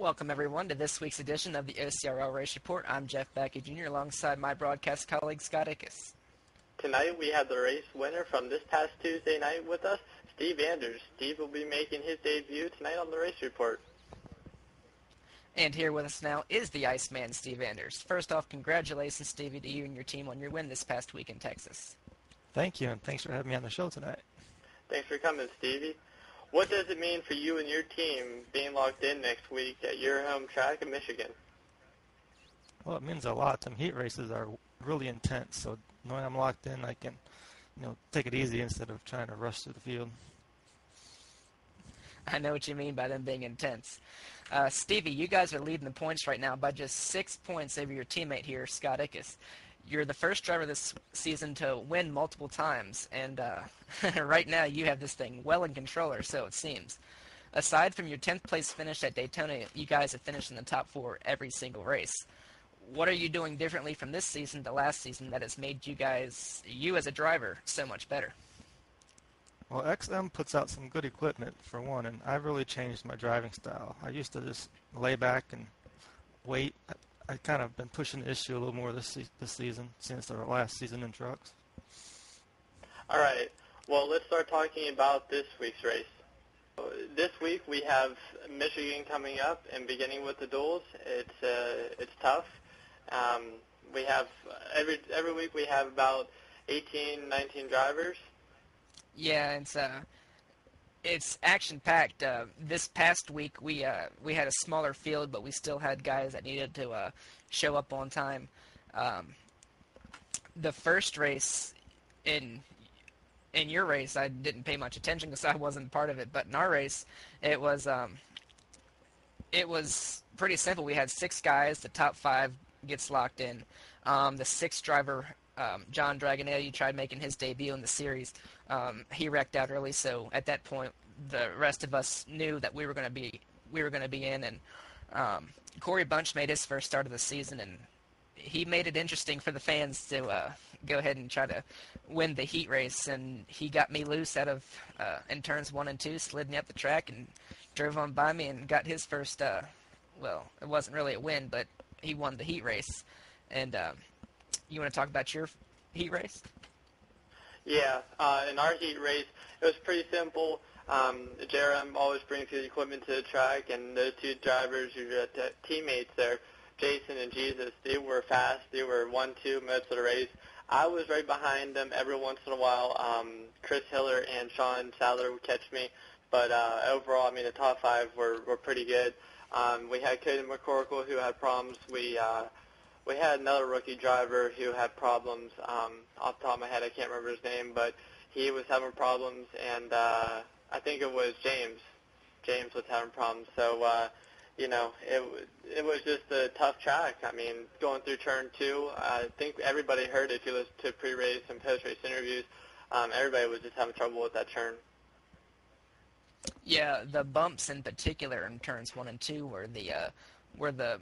Welcome, everyone, to this week's edition of the OCRL Race Report. I'm Jeff Baki Jr. alongside my broadcast colleague, Scott Ickes. Tonight we have the race winner from this past Tuesday night with us, Steve Anders. Steve will be making his debut tonight on the Race Report. And here with us now is the Iceman, Steve Anders. First off, congratulations, Stevie, to you and your team on your win this past week in Texas. Thank you, and thanks for having me on the show tonight. Thanks for coming, Stevie. What does it mean for you and your team being locked in next week at your home track in Michigan? Well, it means a lot. Some heat races are really intense, so knowing I'm locked in, I can, take it easy instead of trying to rush through the field. I know what you mean by them being intense. Stevie, you guys are leading the points right now by just 6 points over your teammate here, Scott Ickes. You're the first driver this season to win multiple times, and right now you have this thing well in control, or so it seems. Aside from your 10th place finish at Daytona, you guys have finished in the top 4 every single race. What are you doing differently from this season to last season that has made you as a driver, so much better? Well, XM puts out some good equipment, for one, and I've really changed my driving style. I used to just lay back and wait. I kind of been pushing the issue a little more this season since our last season in trucks. All right. Well, let's start talking about this week's race. This week we have Michigan coming up and beginning with the duels. It's tough. We have every week we have about 18, 19 drivers. Yeah, it's action-packed. This past week, we had a smaller field, but we still had guys that needed to show up on time. The first race in your race, I didn't pay much attention because I wasn't part of it. But in our race, it was pretty simple. We had 6 guys. The top 5 gets locked in. The 6th driver, John Dragonelli, tried making his debut in the series. He wrecked out early, so at that point, the rest of us knew that we were going to be in. And Corey Bunch made his first start of the season, and he made it interesting for the fans to go ahead and try to win the heat race. And he got me loose out of in turns 1 and 2, slid me up the track, and drove on by me and got his first. Well, it wasn't really a win, but he won the heat race. And you want to talk about your heat race? Yeah, in our heat race, it was pretty simple. JRM always brings his equipment to the track, and those 2 drivers, your teammates there, Jason and Jesus, they were fast. They were 1-2 most of the race. I was right behind them every once in a while. Chris Hiller and Sean Sadler would catch me, but overall, I mean, the top 5 were pretty good. We had Caden McCorkle who had problems. We had another rookie driver who had problems. Off the top of my head, I can't remember his name, but he was having problems, and I think it was James. James was having problems. So, it was just a tough track. I mean, going through turn 2, I think everybody heard it if you listened to pre-race and post-race interviews. Everybody was just having trouble with that turn. Yeah, the bumps in particular in turns 1 and 2 were the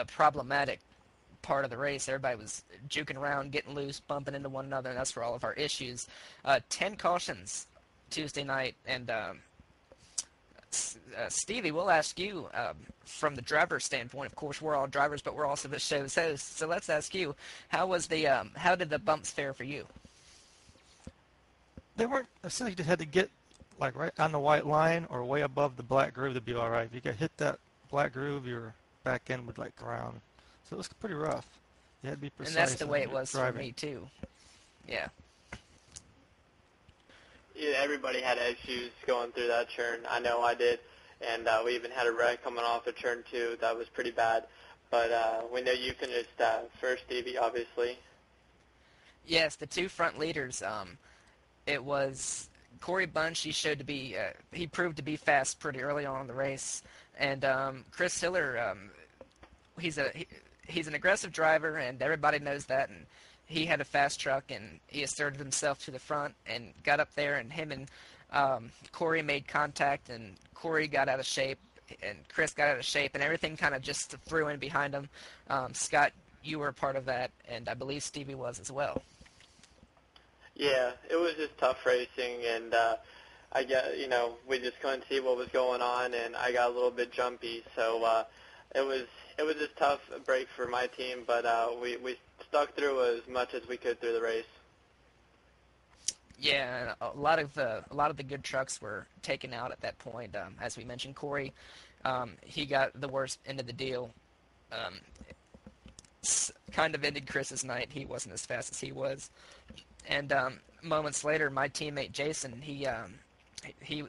problematic part of the race. Everybody was juking around, getting loose, bumping into one another, and that's where all of our issues. 10 cautions Tuesday night, and Stevie, we'll ask you from the driver's standpoint. Of course, we're all drivers, but we're also the show's hosts. So let's ask you, how did the bumps fare for you? They weren't. I said you had to get like right on the white line or way above the black groove to be all right. If you could hit that black groove, your back end would like ground. So it was pretty rough. You had to be precise. And that's the way it was for me too. Yeah. Yeah, everybody had issues going through that turn. I know I did, and we even had a wreck coming off of turn 2 that was pretty bad. But we know you finished first, Stevie, obviously. Yes, the 2 front leaders. It was Corey Bunch. He proved to be fast pretty early on in the race, and Chris Hiller. He's an aggressive driver, and everybody knows that. And he had a fast truck, and he asserted himself to the front and got up there, and him and Corey made contact, and Corey got out of shape, and Chris got out of shape, and everything kind of just threw in behind him. Scott, you were a part of that, and I believe Stevie was as well. Yeah, it was just tough racing, and we just couldn't see what was going on, and I got a little bit jumpy. So it was a tough break for my team, but we stuck through as much as we could through the race. Yeah, and a lot of the good trucks were taken out at that point. As we mentioned, Corey, he got the worst end of the deal. Kind of ended Chris's night. He wasn't as fast as he was, and moments later, my teammate Jason,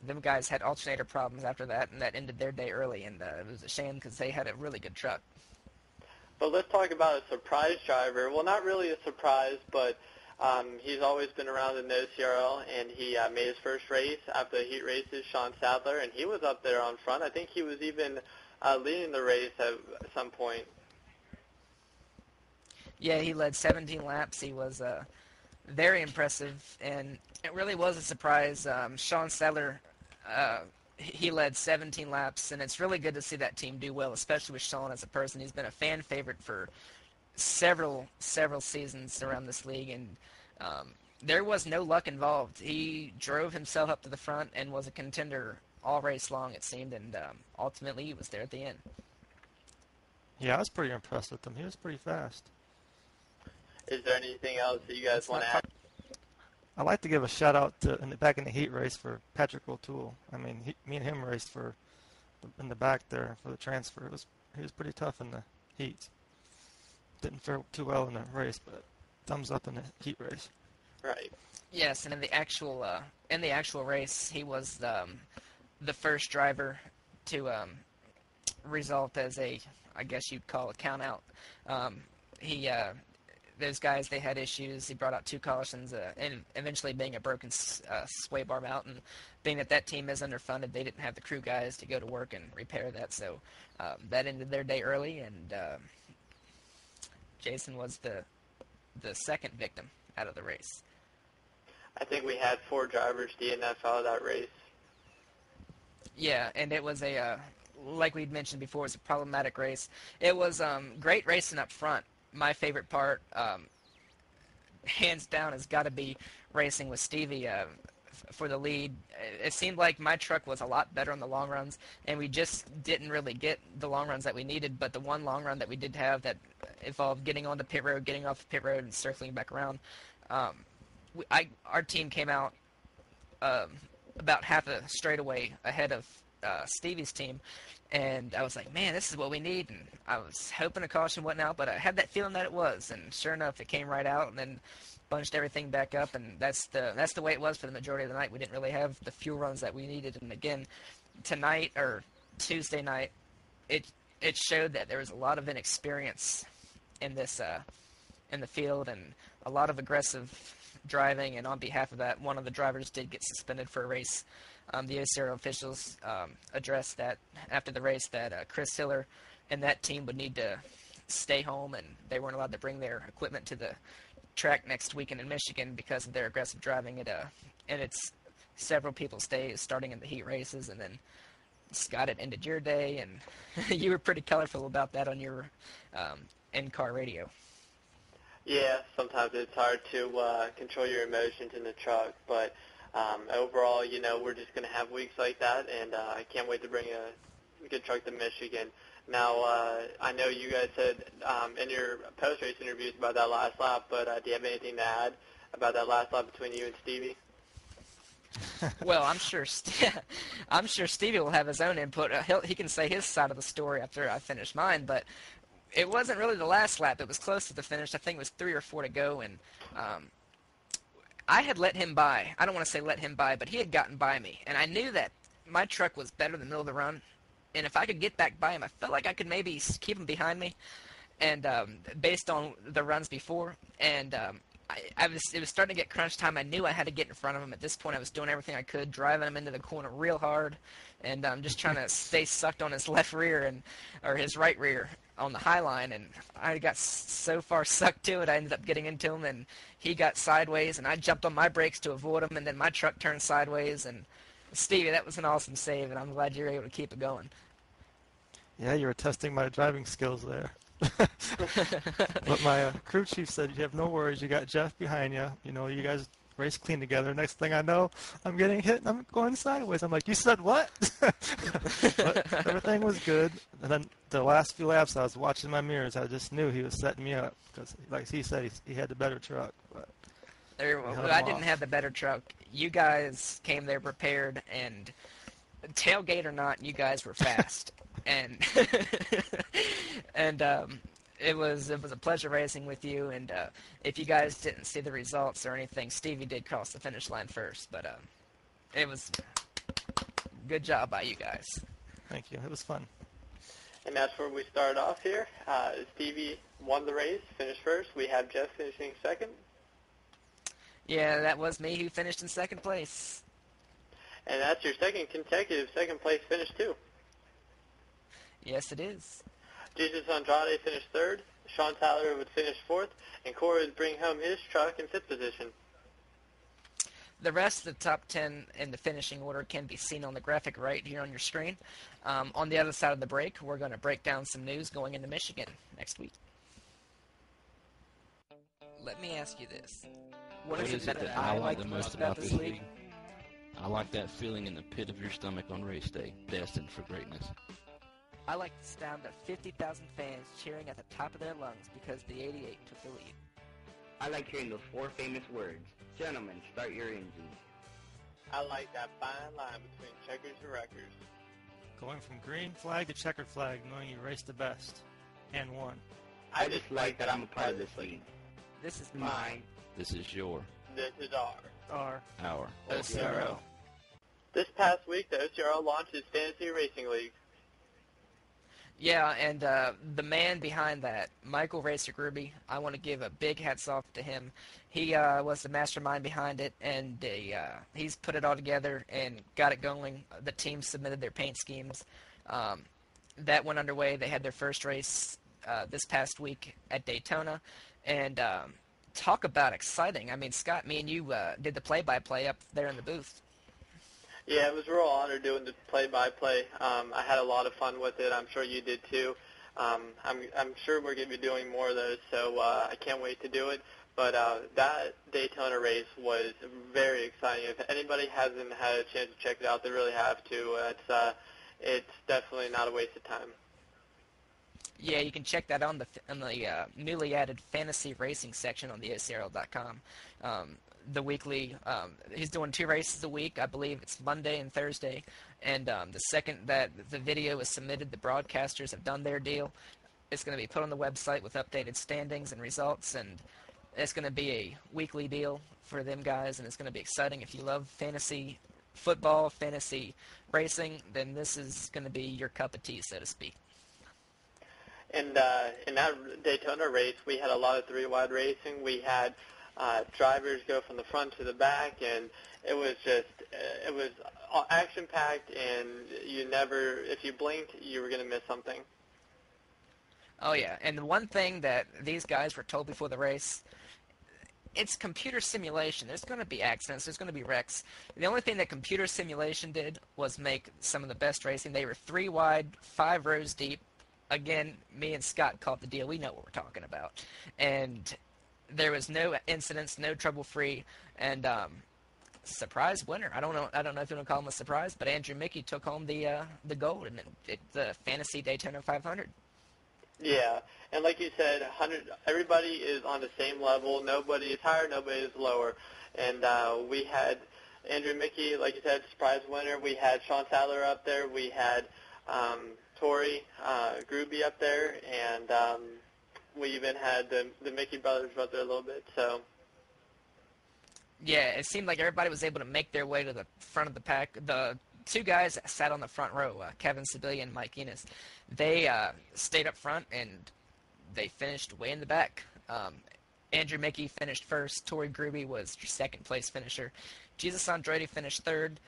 them guys had alternator problems after that, and that ended their day early. And it was a shame because they had a really good truck. But let's talk about a surprise driver. Well, not really a surprise, but he's always been around in the OCRL, and he made his first race after the heat races, Sean Sadler, and he was up there on front. I think he was even leading the race at some point. Yeah, he led 17 laps. He was very impressive, and it really was a surprise. Sean Sadler, he led 17 laps, and it's really good to see that team do well, especially with Sean as a person. He's been a fan favorite for several seasons around this league, and there was no luck involved. He drove himself up to the front and was a contender all race long, it seemed, and ultimately he was there at the end. Yeah, I was pretty impressed with him. He was pretty fast. Is there anything else that you guys want to add? I'd like to give a shout out back in the heat race for Patrick O'Toole. I mean, me and him raced in the back there for the transfer. He was pretty tough in the heats. Didn't fare too well in the race, but thumbs up in the heat race. Right. Yes, and in the actual race, he was the first driver to result as I guess you'd call a count out. Those guys, they had issues. He brought out 2 cautions, and eventually being a broken sway bar mount, and being that team is underfunded, they didn't have the crew guys to go to work and repair that, so that ended their day early, and Jason was the second victim out of the race. I think we had 4 drivers DNF out of that race. Yeah, and it was like we'd mentioned before, it was a problematic race. It was great racing up front. My favorite part, hands down, has got to be racing with Stevie for the lead. It seemed like my truck was a lot better on the long runs, and we just didn't really get the long runs that we needed. But the one long run that we did have that involved getting onto pit road, getting off the pit road, and circling back around, our team came out about half a straightaway ahead of Stevie's team. And I was like, man, this is what we need. And I was hoping a caution wasn't out, but I had that feeling that it was. And sure enough, it came right out and then bunched everything back up. And that's the way it was for the majority of the night. We didn't really have the fuel runs that we needed. And again, tonight or Tuesday night, it showed that there was a lot of inexperience in this in the field and a lot of aggressive driving. And on behalf of that, one of the drivers did get suspended for a race. The OCRL officials addressed that after the race that Chris Hiller and that team would need to stay home, and they weren't allowed to bring their equipment to the track next weekend in Michigan because of their aggressive driving. And it's several people's days starting in the heat races, and then Scott, it ended your day, and you were pretty colorful about that on your in-car radio. Yeah, sometimes it's hard to control your emotions in the truck, but overall, we're just going to have weeks like that, and I can't wait to bring a good truck to Michigan. Now, I know you guys said in your post-race interviews about that last lap, but do you have anything to add about that last lap between you and Stevie? Well, I'm sure Stevie will have his own input. He can say his side of the story after I finish mine, but it wasn't really the last lap. It was close to the finish. I think it was 3 or 4 to go, and I had let him by. I don't want to say let him by, but he had gotten by me, and I knew that my truck was better than the middle of the run, and if I could get back by him, I felt like I could maybe keep him behind me, and based on the runs before, and it was starting to get crunch time. I knew I had to get in front of him. At this point, I was doing everything I could, driving him into the corner real hard, and just trying to stay sucked on his left rear or his right rear on the high line. And I got so far sucked to it, I ended up getting into him, and he got sideways, and I jumped on my brakes to avoid him, and then my truck turned sideways. And Stevie, that was an awesome save, and I'm glad you were able to keep it going. Yeah, you were testing my driving skills there. But my crew chief said, you have no worries. You got Jeff behind you. You guys race clean together. Next thing I know, I'm getting hit and I'm going sideways. I'm like, you said what? But everything was good. And then the last few laps, I was watching my mirrors. I just knew he was setting me up because, like he said, he had the better truck. But I didn't have the better truck. You guys came there prepared, and tailgate or not, you guys were fast. And and it was a pleasure racing with you. And if you guys didn't see the results or anything, Stevie did cross the finish line first. But it was good job by you guys. Thank you. It was fun. And that's where we start off here. Stevie won the race, finished first. We have Jeff finishing second. Yeah, that was me who finished in second place. And that's your second consecutive second-place finish, too. Yes, it is. Jesus Andrade finished third. Sean Tyler would finish fourth. And Corey would bring home his truck in fifth position. The rest of the top 10 in the finishing order can be seen on the graphic right here on your screen. On the other side of the break, we're going to break down some news going into Michigan next week. Let me ask you this. What is it that I like the most about this league? I like that feeling in the pit of your stomach on race day, destined for greatness. I like the sound of 50,000 fans cheering at the top of their lungs because the 88 took the lead. I like hearing those four famous words, gentlemen, start your engines. I like that fine line between checkers and wreckers. Going from green flag to checkered flag, knowing you raced the best and won. I just like that I'm a part of this league. This is Mine. This is your, This is Our OCRL. This past week, the OCRL launched its Fantasy Racing League. Yeah, and the man behind that, Michael Racer Gruby, I want to give a big hats off to him. He was the mastermind behind it, and he's put it all together and got it going. The team submitted their paint schemes. That went underway. They had their first race this past week at Daytona, and talk about exciting. I mean, Scott, me and you did the play-by-play up there in the booth. Yeah, it was a real honor doing the play-by-play. I had a lot of fun with it. I'm sure you did too. I'm sure we're going to be doing more of those, so I can't wait to do it. But that Daytona race was very exciting. If anybody hasn't had a chance to check it out, they really have to. It's definitely not a waste of time. Yeah, you can check that on the newly added fantasy racing section on the OCRL.com. The weekly, he's doing 2 races a week. I believe it's Monday and Thursday. And the second that the video is submitted, the broadcasters have done their deal. It's going to be put on the website with updated standings and results, and it's going to be a weekly deal for them guys, and it's going to be exciting. If you love fantasy football, fantasy racing, then this is going to be your cup of tea, so to speak. And in that Daytona race, we had a lot of 3-wide racing. We had drivers go from the front to the back, and it was action-packed, and if you blinked, you were going to miss something. Oh, yeah, and the one thing that these guys were told before the race, it's computer simulation. There's going to be accidents. There's going to be wrecks. The only thing that computer simulation did was make some of the best racing. They were 3 wide, 5 rows deep. Again, me and Scott caught the deal. We know what we're talking about. And there was no incidents, no trouble-free, and surprise winner. I don't know if you want to call him a surprise, but Andrew Mickey took home the gold in the Fantasy Daytona 500. Yeah, and like you said, everybody is on the same level. Nobody is higher, nobody is lower. And we had Andrew Mickey, like you said, surprise winner. We had Sean Sadler up there. We had Tori Gruby up there, and we even had the Mickey brothers up there a little bit. So yeah, it seemed like everybody was able to make their way to the front of the pack. The 2 guys that sat on the front row, Kevin Sibilia and Mike Enos, they stayed up front and they finished way in the back. Andrew Mickey finished first. Tori Gruby was your second place finisher. Jesus Andrade finished third.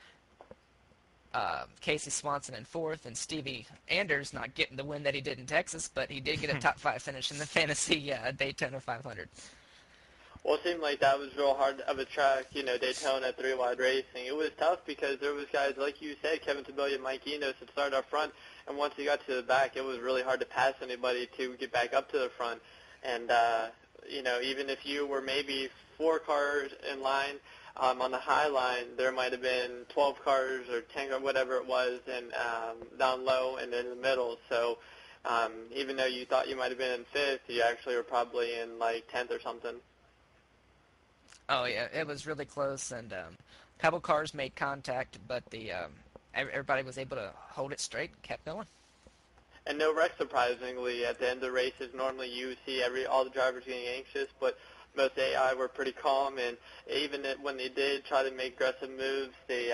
Casey Swanson in fourth, and Stevie Anders not getting the win that he did in Texas, but he did get a top 5 finish in the Fantasy Daytona 500. Well, it seemed like that was real hard of a track, Daytona 3-wide racing. It was tough because there was guys, like you said, Kevin Sibilia and Mike Enos that started up front, and once you got to the back, it was really hard to pass anybody to get back up to the front. And even if you were maybe 4 cars in line, on the high line, there might have been 12 cars or 10 or whatever it was, and down low and in the middle. So even though you thought you might have been in 5th, you actually were probably in like 10th or something. Oh yeah, it was really close, and a couple cars made contact, but everybody was able to hold it straight and kept going. And no wreck, surprisingly, at the end of the races. Normally you see all the drivers getting anxious, but most AI were pretty calm, and even when they did try to make aggressive moves, they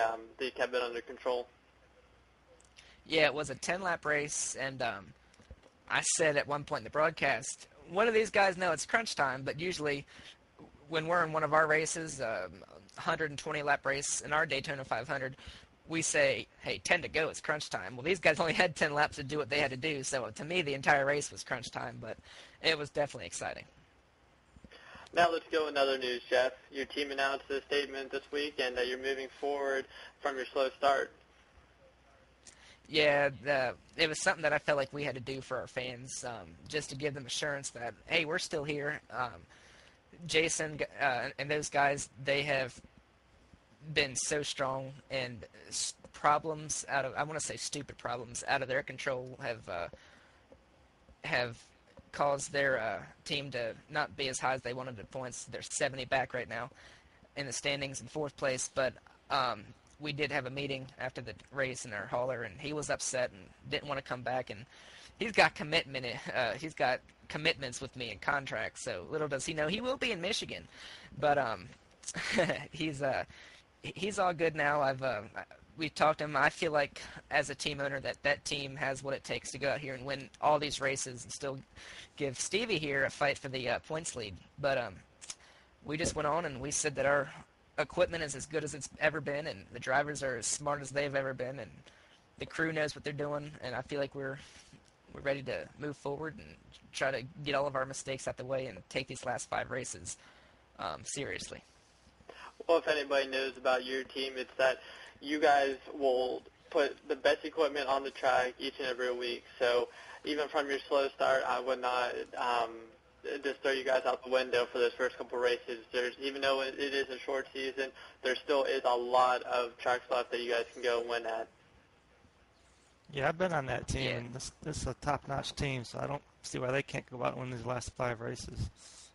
kept it under control. Yeah, it was a 10-lap race, and I said at one point in the broadcast, one of these guys know it's crunch time, but usually when we're in one of our races, 120-lap race in our Daytona 500, we say, hey, 10 to go, it's crunch time. Well, these guys only had 10 laps to do what they had to do, so to me, the entire race was crunch time, but it was definitely exciting. Now let's go in other news, Jeff. Your team announced a statement this week, and you're moving forward from your slow start. Yeah, it was something that I felt like we had to do for our fans, just to give them assurance that, hey, we're still here. Jason and those guys, they have been so strong, and problems I want to say stupid problems out of their control have caused their team to not be as high as they wanted at points. They're 70 back right now in the standings in 4th place, but we did have a meeting after the race in our hauler, and he was upset and didn't want to come back, and he's got he's got commitments with me in contracts, so little does he know he will be in Michigan, but he's all good now. We've talked to him. I feel like as a team owner that team has what it takes to go out here and win all these races and still give Stevie here a fight for the points lead. But we just went on and we said that our equipment is as good as it's ever been, and the drivers are as smart as they've ever been, and the crew knows what they're doing, and I feel like we're ready to move forward and try to get all of our mistakes out the way and take these last 5 races seriously. Well, if anybody knows about your team, it's that you guys will put the best equipment on the track each and every week. So even from your slow start, I would not just throw you guys out the window for those first couple races. Even though it is a short season, there still is a lot of tracks left that you guys can go win at. Yeah, I've been on that team, Yeah. and this is a top-notch team, so I don't see why they can't go out and win these last 5 races.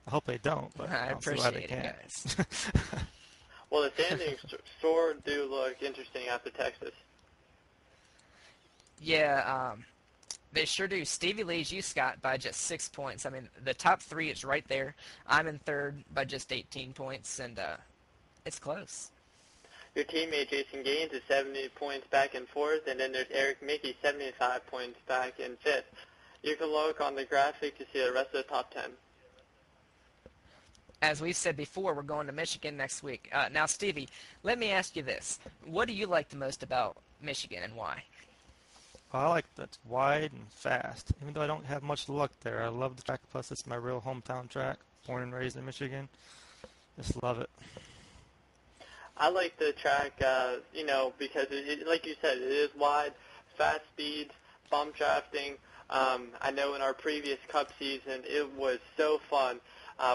I hope they don't, but I don't see why they appreciate it, can't. guys. Well, the standings sure do look interesting after Texas. Yeah, they sure do. Stevie leads you, Scott, by just 6 points. I mean, the top 3 is right there. I'm in 3rd by just 18 points, and it's close. Your teammate Jason Gaines is 70 points back in 4th, and then there's Eric Mickey, 75 points back in 5th. You can look on the graphic to see the rest of the top 10. As we've said before, we're going to Michigan next week. Now, Stevie, let me ask you this. What do you like the most about Michigan, and why? Well, I like that it's wide and fast. Even though I don't have much luck there, I love the track. Plus, it's my real hometown track. Born and raised in Michigan. Just love it. I like the track, because, like you said, it is wide, fast speeds, bump drafting. I know in our previous Cup season, it was so fun.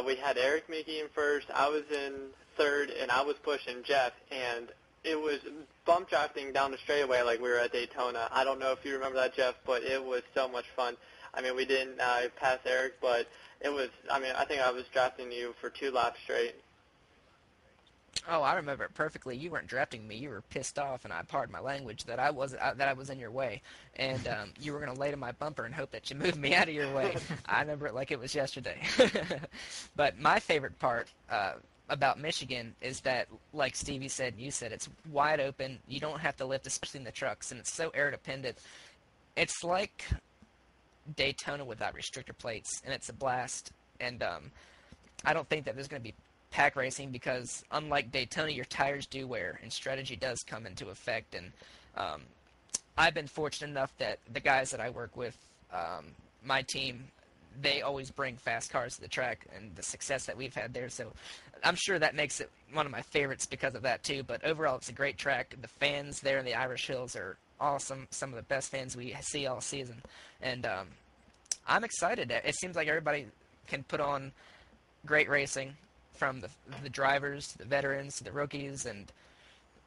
We had Eric Mickey in 1st, I was in 3rd, and I was pushing Jeff, and it was bump drafting down the straightaway like we were at Daytona. I don't know if you remember that, Jeff, but it was so much fun. I mean, we didn't pass Eric, but it was, I think I was drafting you for 2 laps straight. Oh, I remember it perfectly. You weren't drafting me. You were pissed off, and I pardon my language, that I was in your way, and you were going to lay to my bumper and hope that you moved me out of your way. I remember it like it was yesterday. But my favorite part about Michigan is that, like Stevie said and you said, it's wide open. You don't have to lift, especially in the trucks, and it's so air dependent. It's like Daytona without restrictor plates, and it's a blast. And I don't think that there's going to be pack racing because, unlike Daytona, your tires do wear, and strategy does come into effect. And I've been fortunate enough that the guys that I work with, my team, they always bring fast cars to the track, and the success that we've had there. So I'm sure that makes it one of my favorites because of that too. But overall, it's a great track. The fans there in the Irish Hills are awesome. Some of the best fans we see all season. And I'm excited. It seems like everybody can put on great racing from the drivers, the veterans, the rookies, and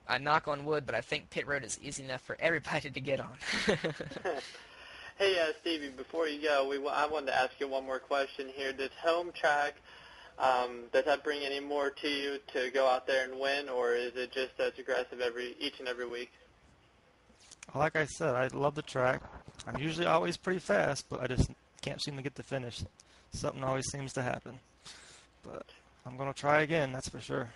I knock on wood, but I think pit road is easy enough for everybody to get on. Hey, Stevie, before you go, I wanted to ask you one more question here. Does home track, does that bring any more to you to go out there and win, or is it just as aggressive each and every week? Like I said, I love the track. I'm usually always pretty fast, but I just can't seem to get to finish. Something always seems to happen. But I'm going to try again, that's for sure.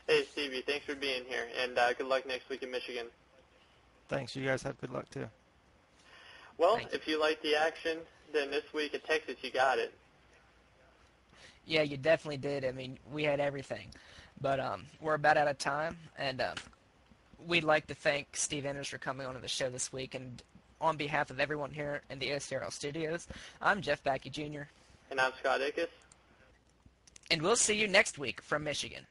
Hey, Stevie, thanks for being here, and good luck next week in Michigan. Thanks. You guys have good luck, too. Well, if you like the action, then this week at Texas, you got it. Yeah, you definitely did. I mean, we had everything. But we're about out of time, and we'd like to thank Steve Enders for coming on the show this week. And on behalf of everyone here in the OCRL studios, I'm Jeff Baki Jr. And I'm Scott Ickes. And we'll see you next week from Michigan.